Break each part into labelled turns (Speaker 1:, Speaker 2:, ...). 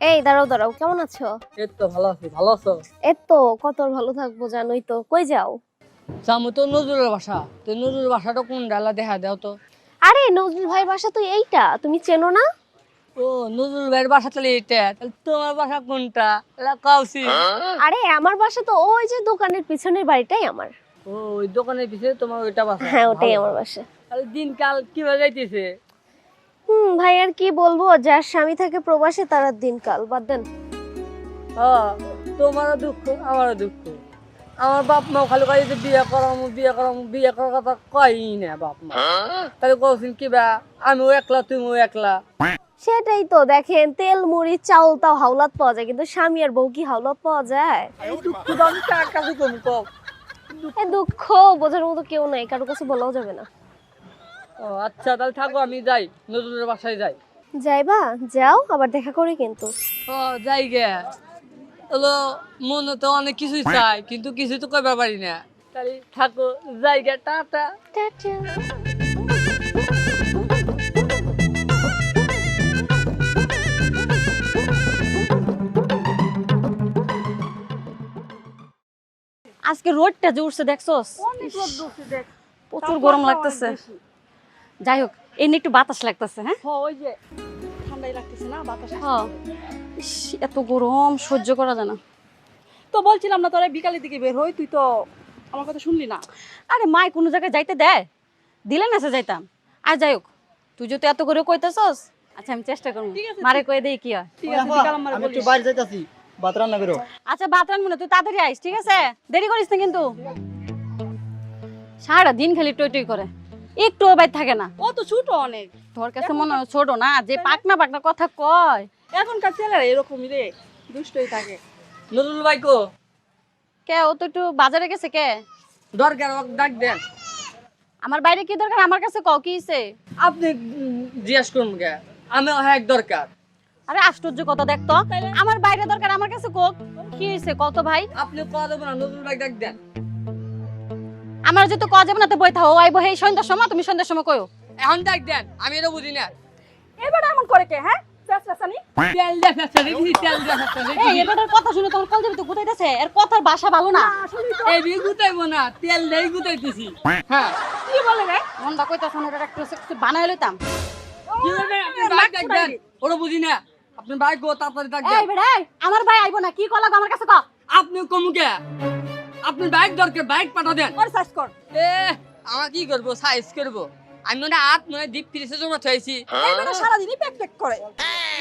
Speaker 1: এই দাঁড়াও দাঁড়াও, কেমন আছো?
Speaker 2: এই তো ভালো আছি, ভালো আছো?
Speaker 1: এই তো কত আর ভালো থাকবো, জানোই তো। কই যাও?
Speaker 2: জামু তো নজরুলের বাসা, তো নজরুলের বাসাটা কোন ডালা দেখা দাও তো।
Speaker 1: আরে নজরুল ভাইয়ের বাসা তো এইটা, তুমি চেনো না?
Speaker 2: ও নজরুল ভাইয়ের বাসা তাহলে এটা, তাহলে তোমার বাসা কোনটা কাউসি?
Speaker 1: আরে আমার বাসা তো ওই যে দোকানের পিছনের বাড়িটাই আমার।
Speaker 2: ও ওই দোকানের পিছনে তোমার ওইটা বাসা?
Speaker 1: হ্যাঁ, ওটাই
Speaker 2: ভালো।
Speaker 1: আমার বাসা।
Speaker 2: তাহলে দিনকাল কিভাবে যাইতেছে?
Speaker 1: ভাই আর কি বলবো, যার স্বামী থাকে প্রবাসে তার আর দিনকাল বাদ দেন।
Speaker 2: তোমারও দুঃখ আমারও দুঃখ। আমার বাপ মা খালি কয় যে বিয়ে করামু বিয়ে করামু, বিয়ে করার কথা কয়ই না বাপ মা। তাহলে কৌশিন কিবা আমিও একলা তুমিও একলা।
Speaker 1: সেটাই তো, দেখেন তেল মুড়ি চাউল তাও হাওলাত পাওয়া যায়, কিন্তু স্বামী আর বউ কি হাওলাত পাওয়া যায়?
Speaker 2: দুঃখ তো আমি কার কাছে কম কম।
Speaker 1: এই দুঃখ বোঝার মতো কেউ নাই, কারোর কাছে বলাও যাবে না।
Speaker 2: ও আচ্ছা, তাহলে থাকো, আমি যাই নজরুলের বাসায় যাই।
Speaker 1: যাইবা? যাও, আবার দেখা করে কিন্তু।
Speaker 2: ও যাই গে। হলো মনে তো অনেক কিছুই চাই, কিন্তু কিছু তো কইবার পারি না। তাহলে থাকো, যাই গে, টাটা।
Speaker 1: টাটা।
Speaker 3: আজকে রোদটা যে উঠছে দেখছস?
Speaker 2: অনেক রোদ উঠছে দেখ।
Speaker 3: প্রচুর গরম লাগতেছে। যাই হোক, এমনি একটু বাতাস লাগতেছে। হ্যাঁ
Speaker 2: ওই যে ঠান্ডাই লাগতেছে না, বাতাস।
Speaker 3: হ্যাঁ। ইস, এত গরম সহ্য করা যায় না।
Speaker 4: তো বলছিলাম না তোরা বিকালের দিকে বের হই, তুই তো আমার কথা শুনলি না।
Speaker 3: আরে মাই কোনো জায়গায় যাইতে দেয়? দিলে না সে যাইতাম। আর যাই হোক, তুই যদি এত করে কইতেছস, আচ্ছা আমি চেষ্টা করবো।
Speaker 4: ঠিক আছে,
Speaker 3: মারে কয়ে দেই কি হয়।
Speaker 4: ঠিক আছে বিকাল আমার
Speaker 5: আমি একটু
Speaker 4: বলিস।
Speaker 5: বাইরে যাইতাছি, ভাত রান্না করো।
Speaker 3: আচ্ছা ভাত রান্না না, তুই তাড়াতাড়ি আইস, ঠিক আছে? দেরি করিস না কিন্তু। সারা দিন খালি টই টই করে, একটু বাইর থাকে না।
Speaker 4: ও তো ছোট অনেক,
Speaker 3: তোর কাছে মনে হয় ছোট না, যে পাকনা পাকনা কথা কয়।
Speaker 4: এখনকার ছেলেরা এরকমই রে, দুষ্টই থাকে।
Speaker 2: নজরুল ভাই কো?
Speaker 3: কে ও তো একটু বাজারে গেছে। কে?
Speaker 2: দরকার ওকে ডাক দেন।
Speaker 3: আমার বাইরে কি দরকার? আমার কাছে কও কি হইছে?
Speaker 2: আপনি জিজ্ঞাসা করুন গে, আমি হ্যাঁ দরকার।
Speaker 3: আরে আশ্চর্য কথা, দেখতো আমার বাইরে দরকার, আমার কাছে কোক কি হইছে কত ভাই?
Speaker 2: আপনি কথা দেবেন না, নজরুল ভাই ডাক দেন।
Speaker 3: আমার যেহেতু কওয়া যাবে না তো বই থাও, আইবো এই সন্ধ্যার সময়, তুমি সন্ধ্যার সময় কইও।
Speaker 2: এখন ডাক দেন, আমি এটা বুঝি না।
Speaker 4: এবার এমন করে কে? হ্যাঁ ফেসফেসানি।
Speaker 2: তেল দিয়ে ফেসা দিবি, তেল দিয়ে ফেসা
Speaker 3: এই
Speaker 2: দিবি।
Speaker 3: এবারের কথা শুনে তোমার কল যাবে তো গুতাইতেছে, এর কথার ভাষা ভালো না।
Speaker 2: এই দিয়ে গুতাইবো না, তেল দিয়ে গুতাইতেছি। হ্যাঁ
Speaker 4: কি বলে রে?
Speaker 3: মনটা কইতাছ না, এটা একটু বানাই লইতাম।
Speaker 2: কি বলবেন? আপনি বাইক ডাক দেন, ওরা বুঝি না। আপনি বাইক গো তাড়াতাড়ি ডাক
Speaker 3: এই
Speaker 2: দেন।
Speaker 3: বেড়া, আমার ভাই আইবো না, কি কল লাগবে আমার কাছে ক।
Speaker 2: আপনি কমুকে, আপনি বাইক দরকার, বাইক পাঠা দেন।
Speaker 4: ওর সাইজ কর।
Speaker 2: এ আমার কি করবো, সাইজ করবো? আমি মনে হাত মনে ডিপ ফ্রিজে জমা থাইছি।
Speaker 4: এইবার সারা দিনই প্যাক প্যাক করে।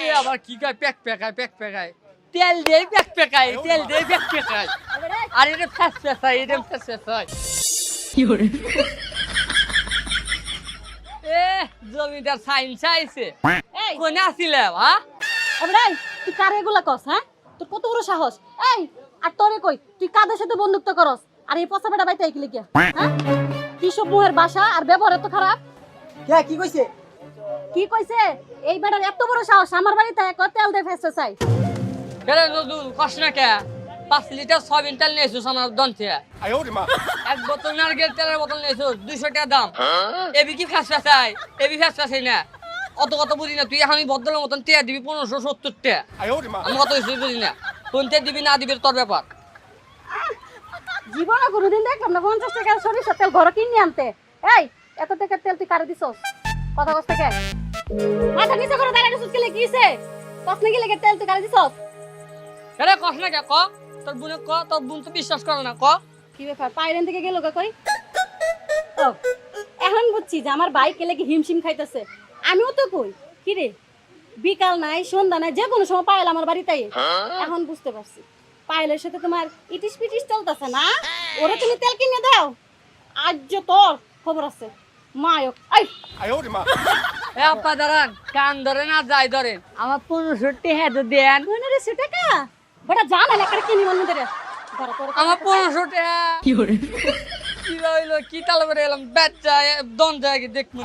Speaker 2: এ আবার কি কয়, প্যাক প্যাকায় প্যাক প্যাকায়, তেল দিয়ে প্যাক প্যাকায়, তেল দিয়ে প্যাক প্যাকায়। আর এটা ফ্যাস ফ্যাসায়, এটা ফ্যাস ফ্যাসায়। এ জমিদার সাইন চাইছে।
Speaker 3: এই
Speaker 2: কোনে আসিলে হ্যাঁ?
Speaker 3: এবারে তুই কারে এগুলা কস? হ্যাঁ, তোর কত বড় সাহস? এই আর তোরে কই, তুই কাদের সাথে বন্ধুত্ব করস? আর এই পচা বেটা বাইতে আইলি কি? হ্যাঁ, কি সব মুহের ভাষা আর ব্যবহার এত খারাপ?
Speaker 5: কে কি কইছে?
Speaker 3: কি কইছে? এই বেটার এত বড় সাহস আমার বাড়িতে এক তেল দে ফেসতে চাই।
Speaker 2: কেন নজরুল কষ্ট না কে? 5 লিটার সয়াবিন তেল নিয়েছো আমার দন থেকে। এক বোতল নারকেল তেলের বোতল নিয়েছো 200 টাকা দাম। এবি কি ফ্যাস ফ্যাসাই? এবি ফ্যাস ফ্যাসাই না। অত কত বুঝি না, তুই এখন বদলের মতন টিয়া দিবি 1570 টাকা। আমি কত কিছু বুঝি না, কোনটা দিবি না দিবি তোর ব্যাপার।
Speaker 3: জীবনে কোনোদিন দেখলাম না 50 টাকার সরিষার তেল ঘরে কিনে আনতে। এই এত টাকার তেল তুই কারে দিছস? কথা কস থেকে মাথা নিচে করে দাঁড়ায় গেছিস, কি হইছে? কস নাকি লেগে তেল তুই কারে দিছস?
Speaker 2: আরে কষ্ট না কে ক? তোর বোনে ক, তোর বোন তো বিশ্বাস করে না ক।
Speaker 3: কি ব্যাপার, পাইরেন থেকে গেল কই? ও এখন বুঝছি যে আমার বাইক লেগে হিমশিম খাইতেছে। আমিও তো কই কি রে, বিকাল নাই সন্ধ্যা নাই, যে কোনো সময় পাইল আমার বাড়িতেই। এখন বুঝতে পারছি পাইলের সাথে তোমার ইটিস পিটিস চলতেছে না। ওরা তুমি তেল কিনে দাও, আজ যে তোর খবর আছে। মায়ক এই
Speaker 2: এ আপা দাঁড়ান, কান ধরেন আর যাই ধরেন, আমার 1500 টাকা তো দেন।
Speaker 3: 1500 টাকা বড় জানা না করে কিনি মন ধরে ধরো তোর
Speaker 2: আমার 1500 টাকা কি হইলো, কি তালে করে এলাম, বেচা দন যায় দেখুন।